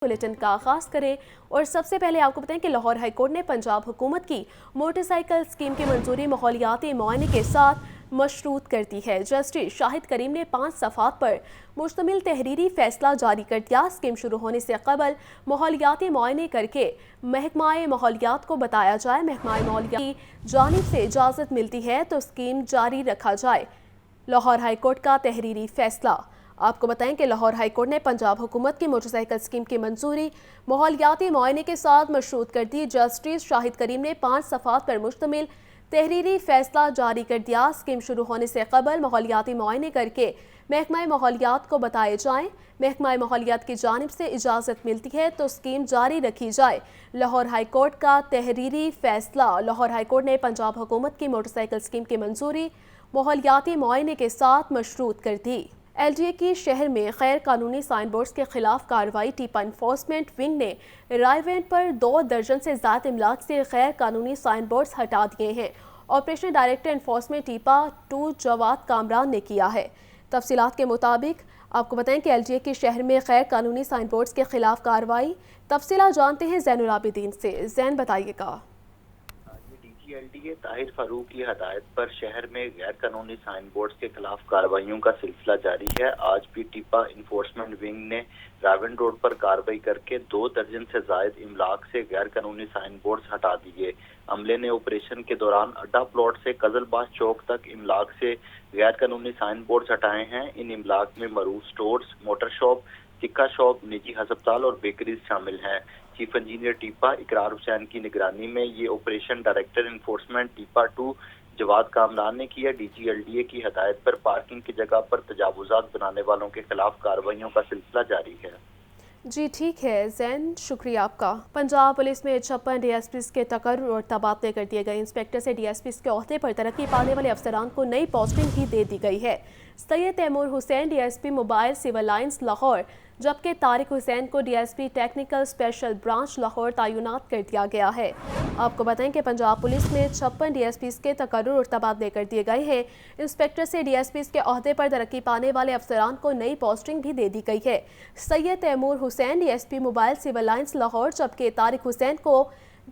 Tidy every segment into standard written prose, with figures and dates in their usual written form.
Bulletin का आगाज करें और सबसे पहले आपको बताएं कि लाहौर हाई कोर्ट ने पंजाब हुकूमत की मोटरसाइकिल स्कीम की मंजूरी माहौलियाती मुआयने के साथ मशरूत कर दी है। जस्टिस शाहिद करीम ने 5 सफ़ात पर मुश्तमिल तहरीरी फैसला जारी कर दिया। स्कीम शुरू होने से कबल माहौलियाती मुआयने करके महकमा माहौलियात को बताया जाए। महकमा माहौलियात की जानिब से इजाज़त मिलती है तो स्कीम जारी रखा जाए। लाहौर हाई कोर्ट का तहरीरी फैसला। आपको बताएं कि लाहौर हाई कोर्ट ने पंजाब हुकूमत की मोटरसाइकिल स्कीम की मंजूरी माहौलियाती मुआयने के साथ मशरूत कर दी। जस्टिस शाहिद करीम ने 5 सफ़ात पर मुश्तमिल तहरीरी फैसला जारी कर दिया। स्कीम शुरू होने से कबल माहौलियाती मुआयने करके महकमा माहौलियात को बताए जाएं। महकमा माहौलियात की जानिब से इजाज़त मिलती है तो स्कीम जारी रखी जाए। लाहौर हाई कोर्ट का तहरीरी फैसला। लाहौर हाई कोर्ट ने पंजाब हुकूमत की मोटरसाइकिल स्कीम की मंजूरी माहौलियाती मुआयने के साथ मशरूत कर दी। LDA की शहर में गैर कानूनी साइन बोर्ड्स के खिलाफ कार्रवाई। टीपा इन्फोर्समेंट विंग ने रायवेंट पर 2 दर्जन से ज़्यादा इमलाक से गैर कानूनी साइन बोर्ड्स हटा दिए हैं। Operation director enforcement टीपा 2 Jawad Kamran ने किया है। तफसीलात के मुताबिक आपको बताएं कि LDA की शहर में गैर कानूनी साइन बोर्ड्स के खिलाफ कार्रवाई। तफसीलात जानते हैं ज़ैनुल आबिदीन से। ज़ैन बताइएगा। LDA ताहिर फारूक की हदायत पर शहर में गैर कानूनी साइन बोर्ड के खिलाफ कार्रवाइयों का सिलसिला जारी है। आज भी टीपा इन्फोर्समेंट विंग ने रावन रोड पर कार्रवाई करके 2 दर्जन से जायद इमलाक से गैर कानूनी साइन बोर्ड हटा दिए। अमले ने ऑपरेशन के दौरान अड्डा प्लॉट से कजलबाज चौक तक इमलाक से गैर कानूनी साइन बोर्ड हटाए हैं। इन इमलाक में मरूफ स्टोर्स, मोटर शॉप, सिक्का शॉप, निजी अस्पताल और बेकरीज शामिल हैं। चीफ इंजीनियर टीपा इकरार हुसैन की निगरानी में ये operation director enforcement टीपा 2 Jawad Kamran ने किया। DG LDA की हदायत पर पार्किंग की जगह पर तजावुजात बनाने वालों के खिलाफ कार्रवाइयों का सिलसिला जारी है। जी ठीक है ज़ैन, शुक्रिया आपका। पंजाब पुलिस में 56 DSPs के तकर्रुर और तबादले कर दिए गए। इंस्पेक्टर से DSPs के ओहदे पर तरक्की पाने वाले अफसरान को नई पोस्टिंग भी दे दी गई है। Syed Taimur Hussain DSP mobile civil lines Lahore, जबकि तारिक हुसैन को DSP technical special branch Lahore तैनात कर दिया गया है। आपको बताएं कि पंजाब पुलिस में 56 DSPs के तकर्रुर और तबादले कर दिए गए हैं। इंस्पेक्टर से DSPs के ओहदे पर तरक्की पाने वाले अफसरान को नई पोस्टिंग भी दे दी गई है। Syed Taimur Hussain DSP mobile civil lines Lahore, जबकि तारिक हुसैन को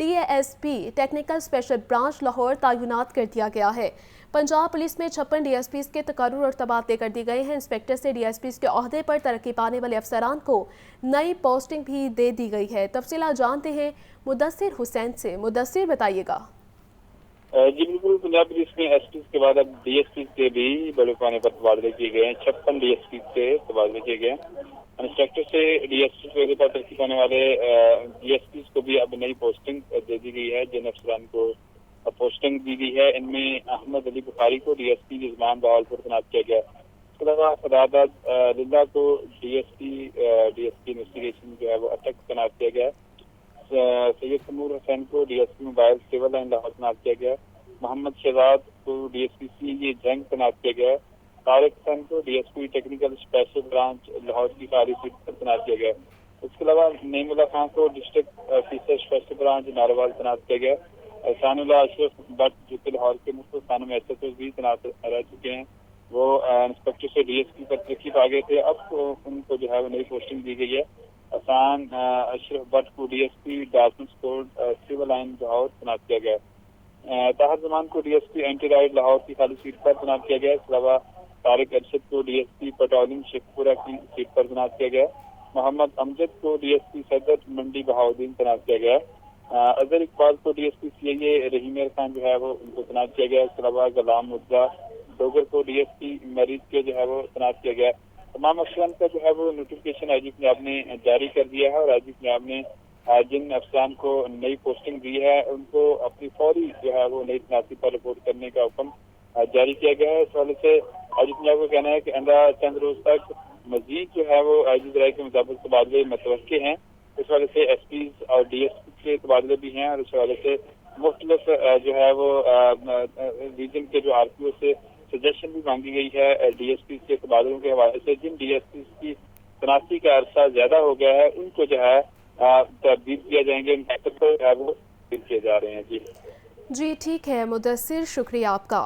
DASP technical special branch Lahore तैनात कर दिया गया है। पंजाब पुलिस में 56 DSPs के तकर्रुर और तबादले कर दिए गए हैं। इंस्पेक्टर से DSPs के ओहदे पर तरक्की पाने वाले अफसरान को नई पोस्टिंग भी दे दी गई है। तफसीलात जानते हैं मुदस्सिर हुसैन से। मुदस्सिर बताइएगा। जी बिल्कुल, पंजाब पुलिस में SPs के बाद अब DSPs के भी बड़े पैमाने पर तबादले किए गए हैं। 56 DSPs के तबादले किए गए हैं। इंस्पेक्टर से DSP के पर तरक्की पाने वाले DSPs को भी अब नई पोस्टिंग दे दी गई है। जिन अफसरान को पोस्टिंग दी गई है इनमें अहमद अली बुखारी को DSP निज़मान बहावलपुर तैनात किया गया। इसके अलावा फरादात लिल्ला को DSP इन्वेस्टिगेशन जो है वो अटक तैनात किया गया। सैयद तैमूर हुसैन को DSP mobile civil line Lahore तैनात किया गया। मोहम्मद शहजाद को DSP CA जंग तैनात किया गया। तारिक हुसैन को DSP technical special branch Lahore की खाली सीट पर तैनात किया गया। इसके अलावा नईमुल्ला खान को district officer special branch Narowal तैनात किया गया। एहसानुल्लाह अशरफ भट्ट जो कि लाहौर के मुख्तलिफ थानों में SHO भी तैनात रह चुके हैं, वो इंस्पेक्टर से DSP पर तरक्की पा गए थे। अब उनको जो है वो नई पोस्टिंग दी गई है। एहसान अशरफ भट्ट को DSP darkness code civil line Lahore तैनात किया गया। ताहर जमान को DSP एंटी राइड लाहौर की खाली सीट पर तैनात किया गया। इसके अलावा तारिक अरशद को DSP पेट्रोलिंग शेखपुरा की सीट पर तैनात किया गया। मोहम्मद अमजद को DSP सदर मंडी बहाउद्दीन तैनात किया गया। अजहर इकबाल को DSP CA रहीम खान जो है वो उनको तैनात किया गया। इसके अलावा गुलाम मुर्जा डोगर को DSP मरीज के जो है वो तैनात किया गया। तमाम अफसरान का जो है वो नोटिफिकेशन IG पंजाब ने जारी कर दिया है और IG पंजाब ने जिन अफसरान को नई पोस्टिंग दी है उनको अपनी फौरी जो है वो नई तैनाती पर रिपोर्ट करने का हुक्म जारी किया गया है। इस हवाले से IG पंजाब का कहना है कि आइंदा चंद रोज तक मजीद जो है वो IG ज़राए के मुताबिक तबादले मुतवक्किल हैं। इस हवाले से SPs और DSP के तबादले भी हैं और इस हवाले से मुख्तलिफ जो है वो रीजन के जो RPO से सजेशन भी मांगी गई है। DSP के तबादलों के हवाले से जिन DSPs की तैनाती का अरसा ज्यादा हो गया है उनको जो है तब्दील किया जाएंगे, जो है वो किए जा रहे हैं। जी ठीक है मुदस्सिर, शुक्रिया आपका।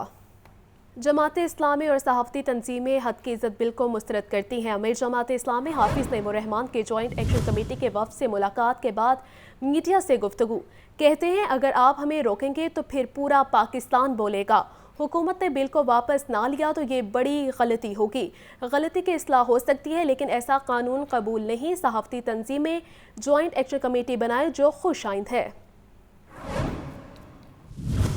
जमात इस्लामी और सहाफ़ती तंजीमें हद की इज़्ज़त बिल को मुस्तरद करती हैं। अमीर जमात इस्लामी हाफिज़ नईमुर्रहमान के जॉइंट एक्शन कमेटी के वफ़द से मुलाकात के बाद मीडिया से गुफ्तगू। कहते हैं अगर आप हमें रोकेंगे तो फिर पूरा पाकिस्तान बोलेगा। हुकूमत ने बिल को वापस ना लिया तो ये बड़ी गलती होगी। गलती की इस्लाह हो सकती है लेकिन ऐसा कानून कबूल नहीं। सहाफ़ती तंजीमें जॉइंट एक्शन कमेटी बनाए जो खुश आइंद है।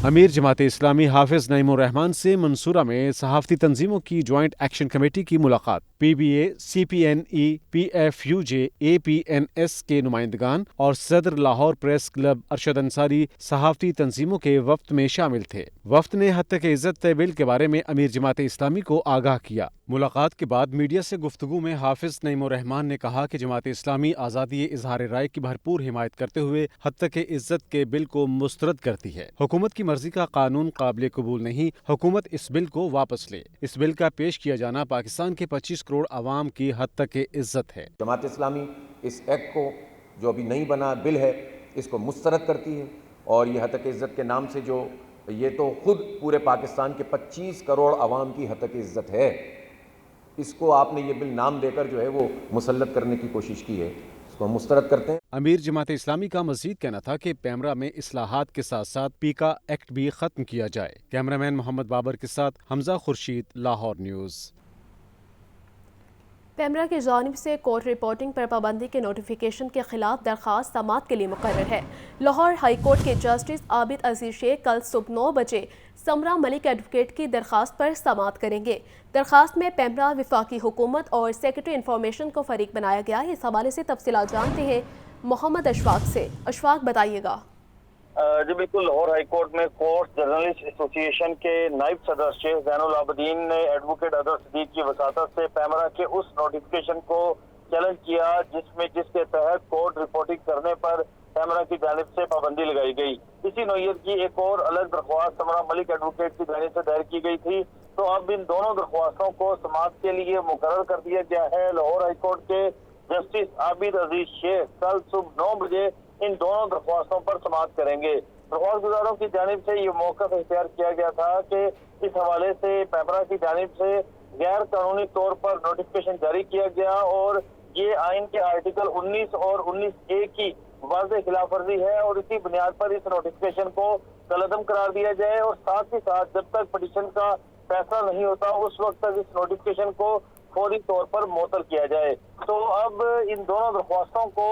अमीर जमात इस्लामी हाफिज नईमुर्रहमान से मंसूरा में सहाफ़ती तंजीमों की जॉइंट एक्शन कमेटी की मुलाकात। PBA, CPNE, PFUJ, APNS के नुमाइंदगान और सदर लाहौर प्रेस क्लब अरशद अंसारी सहाफ़ती तंजीमों के वफ्द में शामिल थे। वफ्द ने हद तक इज़्ज़त बिल के बारे में अमीर जमात इस्लामी को आगाह किया। मुलाकात के बाद मीडिया से गुफ्तगू में हाफिज नईमुर्रहमान ने कहा कि जमात इस्लामी आज़ादी इजहार राय की भरपूर हिमायत करते हुए हद तक इज़्ज़त के बिल को मुस्तरद करती है। हुकूमत की मर्जी का कानून काबिल कबूल नहीं, हुकूमत इस बिल को वापस ले। इस बिल का पेश किया जाना पाकिस्तान के 25 करोड़ आवाम की हद तक इज़्ज़त है। जमात इस्लामी इस एक्ट को जो अभी नहीं बना बिल है इसको मुस्तरद करती है और ये हद तक इज़्ज़त के नाम से जो ये तो खुद पूरे पाकिस्तान के 25 करोड़ आवाम की हद तक इज़्ज़त है, इसको आपने ये बिल नाम देकर जो है वो मुसल्लत करने की कोशिश की है, इसको मुस्तरद करते हैं। अमीर जमात इस्लामी का मजीद कहना था कि पैमरा में इस्लाहात के साथ साथ पीका एक्ट भी खत्म किया जाए। कैमरामैन मोहम्मद बाबर के साथ हमजा खुर्शीद, लाहौर न्यूज़। पैमरा की जानिब से कोर्ट रिपोर्टिंग पर पाबंदी के नोटिफिकेशन के खिलाफ दरख्वास्त समाअत के लिए मुकर्रर है। लाहौर हाई कोर्ट के जस्टिस आबिद अजीज शेख कल सुबह 9 बजे समरा मलिक एडवोकेट की दरख्वास्त पर समाअत करेंगे। दरख्वास्त में पैमरा, वफाकी हुकूमत और सेक्रेटरी इंफॉर्मेशन को फरीक बनाया गया है। इस हवाले से तफसीलात जानते हैं मोहम्मद अशफाक से। अशफाक, बताइएगा। जी बिल्कुल, लाहौर हाई कोर्ट में कोर्ट जर्नलिस्ट एसोसिएशन के नायब सदर शेख जैनुल आबदीन ने एडवोकेट अदर सदीक की वसातत से पैमरा के उस नोटिफिकेशन को चैलेंज किया जिसके तहत कोर्ट रिपोर्टिंग करने पर पैमरा की जानिब से पाबंदी लगाई गई। इसी नौयत की एक और अलग दरख्वास्त समरा मलिक एडवोकेट की जानिब से दायर की गई थी। तो अब इन दोनों दरख्वास्तों को समाअत के लिए मुकर्रर कर दिया गया है। लाहौर हाई कोर्ट के जस्टिस आबिद अजीज शेख कल सुबह 9 बजे इन दोनों दरख्वास्तों पर समाअत करेंगे। दरख्वास्त गुजारों की जानिब से ये मौका इख्तियार किया गया था कि इस हवाले से पैमरा की जानिब से गैर कानूनी तौर पर नोटिफिकेशन जारी किया गया और ये आइन के आर्टिकल 19 और 19A की वाज़ेह खिलाफ वर्जी है और इसी बुनियाद पर इस नोटिफिकेशन को कलअदम करार दिया जाए और साथ ही साथ जब तक पिटीशन का फैसला नहीं होता उस वक्त तक इस नोटिफिकेशन को फौरी तौर पर मुअत्तल किया जाए। तो अब इन दोनों दरख्वास्तों को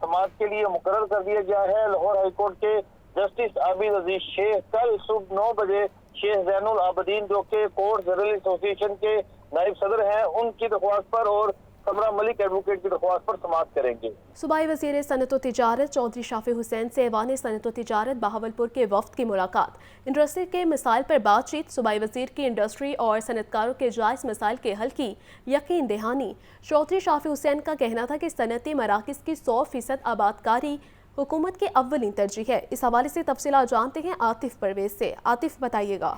समाअत के लिए मुकर्रर कर दिया गया है। लाहौर हाई कोर्ट के जस्टिस आबिद अजीज शेख कल सुबह 9 बजे शेख जैनुल आबदीन जो के कोर्ट जर्नलिस्ट एसोसिएशन के नायब सदर हैं उनकी दरख्वास्त पर और समरा मलिक एडवोकेट की दरख्वास्त पर समाअत करेंगे। सूबाई वज़ीर सनअत व तिजारत चौधरी शाफी हुसैन से ऐवान सनअत व तिजारत बहावलपुर के वफ्द की मुलाकात। इंडस्ट्री के मसाइल पर बातचीत। सूबाई वज़ीर की इंडस्ट्री और सनअतकारों के जायज़ मसाइल के हल की यकीन दहानी। चौधरी शाफी हुसैन का कहना था कि सनअती मराकज़ की 100% आबादकारी हुकूमत की अव्वलीन तरजीह है। इस हवाले से तफसीलात जानते हैं आतिफ परवेज से। आतिफ, बताइएगा।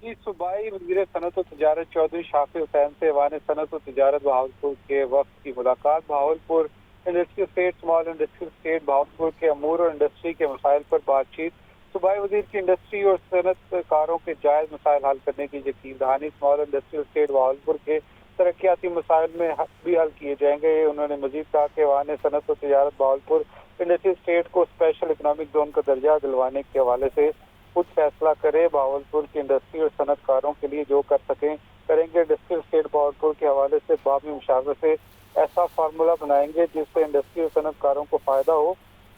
सूबाई वज़ीर सनअत व तिजारत चौधरी शाफी हुसैन से ऐवान सनअत व तिजारत बहावलपुर के वफ्द की मुलाकात। Bahawalpur industrial state, small industrial state Bahawalpur के अमूर और इंडस्ट्री के मसाइल पर बातचीत। सूबाई वज़ीर की इंडस्ट्री और सनअतकारों के जायज़ मसाइल हल करने की यकीन दहानी। स्मॉल इंडस्ट्रियल स्टेट बहावलपुर के तरक्याती मसाइल में भी हल किए जाएंगे। उन्होंने मजीद कहा कि ऐवान सनअत व तिजारत बहावलपुर इंडस्ट्रियल स्टेट को स्पेशल इकनॉमिक जोन का दर्जा दिलवाने के हवाले से खुद फैसला करे। बहावलपुर की इंडस्ट्री और सनअतकारों के लिए जो कर सकें करेंगे। इंडस्ट्रियल स्टेट बहावलपुर के हवाले से बामी मुशावरे से ऐसा फार्मूला बनाएंगे जिससे इंडस्ट्री और सनअतकारों को फायदा हो।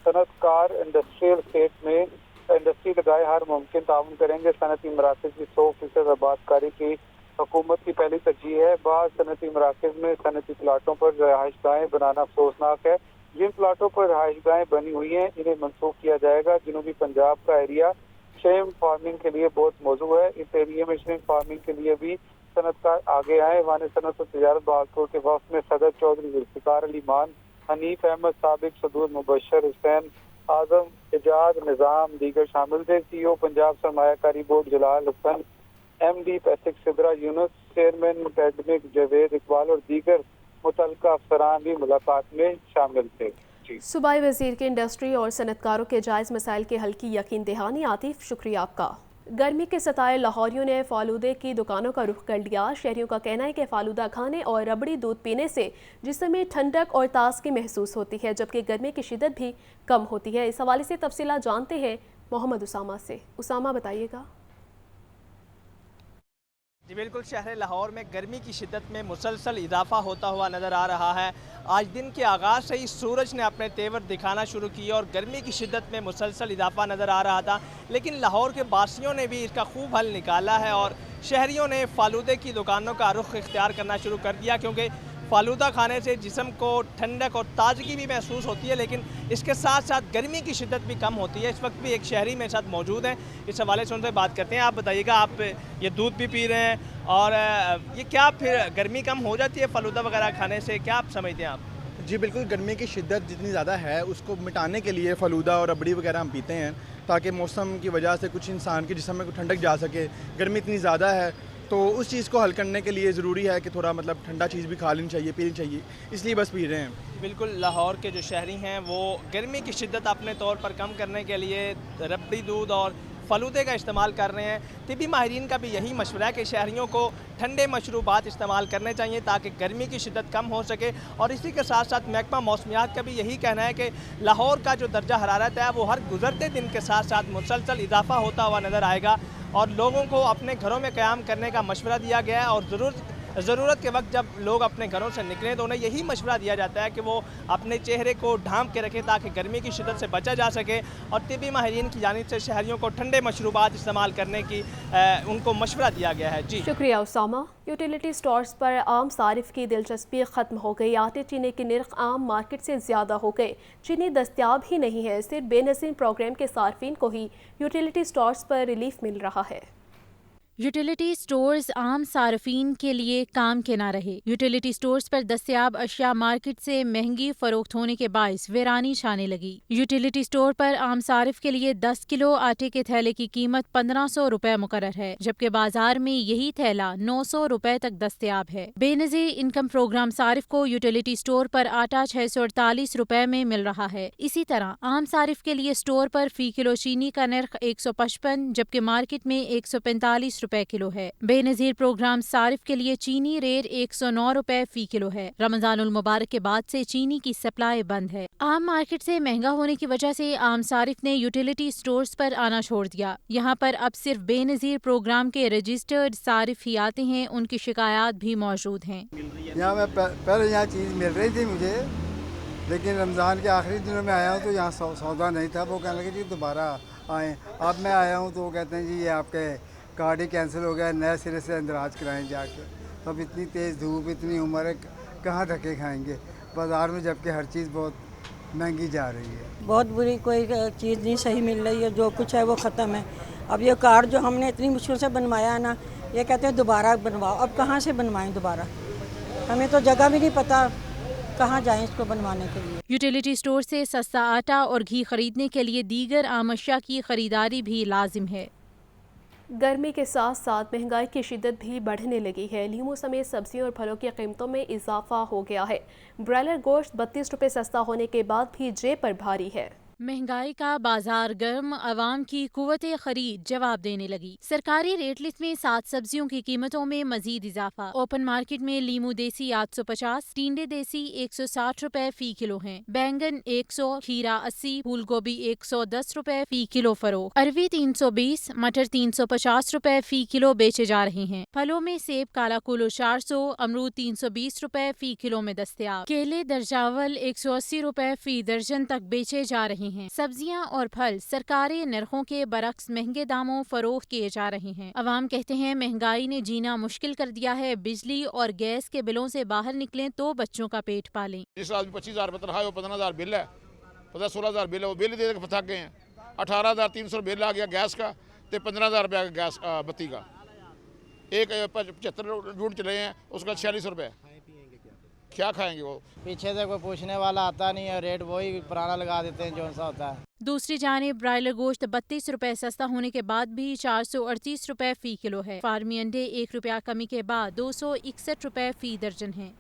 सनअतकार इंडस्ट्रियल स्टेट में इंडस्ट्री लगाए हर मुमकिन ताउन करेंगे। सनअती मराकज़ की 100% आबादकारी की हुकूमत की पहली तरजीह है। बाद सनअती मराकज़ में सनअती प्लाटों पर रहायशगाहें बनाना अफसोसनाक है। जिन प्लाटों पर रहायशगाहें बनी हुई हैं इन्हें मनसूख किया जाएगा। जनूबी पंजाब का एरिया श्रिम्प फार्मिंग के लिए बहुत मौजूद है। इस एरिया में श्रिम्प फार्मिंग के लिए भी सनअतकार आगे आए। वान सनअत व तिजारत बहावलपुर के वफ्द में सदर चौधरी जुल्फ़िकार अली मान, हनीफ अहमद, साबिक सदूर मुबशर हुसैन, आजम एजाज निज़ाम दीगर शामिल थे। CEO पंजाब सरमायाकारी बोर्ड जलाल हसन, MD पैथिक सिदरा यूनुस, चेयरमैन एकेडमिक जावेद इकबाल और दीगर मुतल्लिका अफसरान भी मुलाकात में शामिल थे। सूबाई वज़ीर के इंडस्ट्री और सनअतकारों के जायज़ मसाइल के हल की यकीन दहानी। आतिफ, शुक्रिया आपका। गर्मी के सताए लाहौरियों ने फालूदे की दुकानों का रुख कर लिया। शहरियों का कहना है कि फालूदा खाने और रबड़ी दूध पीने से जिस्म में ठंडक और ताजगी महसूस होती है, जबकि गर्मी की शिद्दत भी कम होती है। इस हवाले से तफसीलात जानते हैं मोहम्मद उसामा से। उसामा बताइएगा। जी बिल्कुल, शहर लाहौर में गर्मी की शिद्दत में मुसलसल इजाफा होता हुआ नज़र आ रहा है। आज दिन के आगाज़ से ही सूरज ने अपने तेवर दिखाना शुरू किए और गर्मी की शिद्दत में मुसलसल इजाफा नज़र आ रहा था, लेकिन लाहौर के बासियों ने भी इसका खूब हल निकाला है और शहरियों ने फालूदे की दुकानों का रुख इख्तियार करना शुरू कर दिया, क्योंकि फालूदा खाने से जिस्म को ठंडक और ताजगी भी महसूस होती है, लेकिन इसके साथ साथ गर्मी की शिद्दत भी कम होती है। इस वक्त भी एक शहरी मेरे साथ मौजूद हैं, इस हवाले से उनसे बात करते हैं। आप बताइएगा, आप ये दूध भी पी रहे हैं और ये क्या फिर गर्मी कम हो जाती है फालूदा वगैरह खाने से, क्या आप समझते हैं आप? जी बिल्कुल, गर्मी की शिद्दत जितनी ज़्यादा है उसको मिटाने के लिए फ़लूदा और रबड़ी वगैरह हम पीते हैं, ताकि मौसम की वजह से कुछ इंसान के जिस्म में ठंडक जा सके। गर्मी इतनी ज़्यादा है तो उस चीज़ को हल करने के लिए ज़रूरी है कि थोड़ा ठंडा चीज़ भी खा लेनी चाहिए, पीनी चाहिए, इसलिए बस पी रहे हैं। बिल्कुल, लाहौर के जो शहरी हैं वो गर्मी की शिद्दत अपने तौर पर कम करने के लिए रबड़ी दूध और फलूदे का इस्तेमाल कर रहे हैं। तिबी माहिरीन का भी यही मशवरा है कि शहरियों को ठंडे मशरूबात इस्तेमाल करने चाहिए ताकि गर्मी की शिद्दत कम हो सके। और इसी के साथ साथ महकमा मौसमियात का भी यही कहना है कि लाहौर का जो दर्जा हरारत है वो हर गुजरते दिन के साथ साथ मुसलसल इजाफा होता हुआ नज़र आएगा और लोगों को अपने घरों में क़याम करने का मशवरा दिया गया है। और ज़रूरत के वक्त जब लोग अपने घरों से निकलें तो उन्हें यही मशवरा दिया जाता है कि वो अपने चेहरे को ढांप के रखें ताकि गर्मी की शिद्दत से बचा जा सके। और तिबी माहिरीन की जानिब से शहरियों को ठंडे मशरूबात इस्तेमाल करने की उनको मशवरा दिया गया है। जी शुक्रिया उसामा। यूटिलिटी स्टोर्स पर आम सारिफ की दिलचस्पी ख़त्म हो गई। आटे चीनी के नर्ख आम मार्केट से ज़्यादा हो गए। चीनी दस्तियाब ही नहीं है, सिर्फ बेनज़ीर प्रोग्राम के सार्फिन को ही यूटिलिटी स्टोर्स पर रिलीफ मिल रहा है। यूटिलिटी स्टोर्स आम सार्फिन के लिए काम के ना रहे। यूटिलिटी स्टोर्स पर दस्तयाब अशिया मार्केट से महंगी फरोख्त होने के बायस वीरानी छाने लगी। यूटिलिटी स्टोर पर आम सारिफ के लिए 10 किलो आटे के थैले की कीमत 1500 रुपए मुकर्रर है, जबकि बाजार में यही थैला 900 रुपए तक दस्तयाब है। बेनज़ीर इनकम प्रोग्राम सारिफ को यूटिलिटी स्टोर पर आटा 648 रुपए में मिल रहा है। इसी तरह आम सारिफ के लिए स्टोर पर फी किलो चीनी का नर्ख 155 जबकि मार्केट में 145 रुपए किलो है। बेनज़ीर प्रोग्राम सारिफ के लिए चीनी रेट 109 रुपए फी किलो है। रमजानुल मुबारक के बाद से चीनी की सप्लाई बंद है। आम मार्केट से महंगा होने की वजह से आम सारिफ ने यूटिलिटी स्टोर्स पर आना छोड़ दिया। यहाँ पर अब सिर्फ बेनज़ीर प्रोग्राम के रजिस्टर्ड सारिफ ही आते हैं, उनकी शिकायत भी मौजूद हैं। यहाँ मैं पहले यहाँ चीज़ मिल रही थी मुझे, लेकिन रमज़ान के आखिरी दिनों में आया हूँ तो यहाँ सौदा नहीं था। वो कहने लगे जी दोबारा आएँ। अब मैं आया हूँ तो वो कहते हैं जी ये आपके कार्ड ही कैंसिल हो गया, नए सिरे से अंदराज कराएं जाके। तो अब इतनी तेज़ धूप, इतनी उम्र है, कहाँ धक्के खाएंगे बाज़ार में, जबकि हर चीज़ बहुत महंगी जा रही है। बहुत बुरी, कोई चीज़ नहीं सही मिल रही है, जो कुछ है वो ख़त्म है। अब ये कार्ड जो हमने इतनी मुश्किल से बनवाया है ना, ये कहते हैं दोबारा बनवाओ। अब कहाँ से बनवाएं दोबारा, हमें तो जगह भी नहीं पता कहाँ जाएं इसको बनवाने के लिए। यूटिलिटी स्टोर से सस्ता आटा और घी खरीदने के लिए दीगर आम अशिया की खरीदारी भी लाजिम है। गर्मी के साथ साथ महंगाई की शिद्दत भी बढ़ने लगी है। लीमू समेत सब्जियों और फलों की कीमतों में इजाफा हो गया है। ब्रायलर गोश्त 32 रुपये सस्ता होने के बाद भी जेब पर भारी है। महंगाई का बाजार गर्म, अवाम की कुव्वत खरीद जवाब देने लगी। सरकारी रेट लिस्ट में 7 सब्जियों की कीमतों में मजीद इजाफा। ओपन मार्केट में लीमू देसी 850, टींडे देसी 160 रुपए फी किलो हैं। बैंगन 100, खीरा 80, फूल गोभी 110 रुपए फी किलो फरोख्त। अरवी 320, मटर 350 रुपए फी किलो बेचे जा रहे हैं। फलों में सेब काला कुलो 400, अमरूद 320 रुपए फी किलो में दस्तयाब। केले दर्जावल 180 रुपए फी दर्जन तक बेचे जा रहे हैं। सब्जियां और फल सरकारी नरखों के बरक्स महंगे दामों फरोख्त किए जा रहे हैं। अवाम कहते हैं महंगाई ने जीना मुश्किल कर दिया है। बिजली और गैस के बिलों से बाहर निकलें तो बच्चों का पेट पालें। जिस आदमी 25,000 तनख्वाह है, वो 15,000 बिल है, 15-16,000 बिल है, वो बिल दे के थक गए हैं। 18,300 बिल आ गया गैस का, तो 15,000 रुपया गैस बत्ती का। एक 75 यूनिट चले हैं, उसका 46 रुपये। क्या खाएंगे वो? पीछे से कोई पूछने वाला आता नहीं है, रेट वही पुराना लगा देते हैं जो सा होता है। दूसरी जानिब ब्रायलर गोश्त 32 रुपए सस्ता होने के बाद भी 438 रुपए फी किलो है। फार्मी अंडे 1 रुपया कमी के बाद 261 रुपए फी दर्जन है।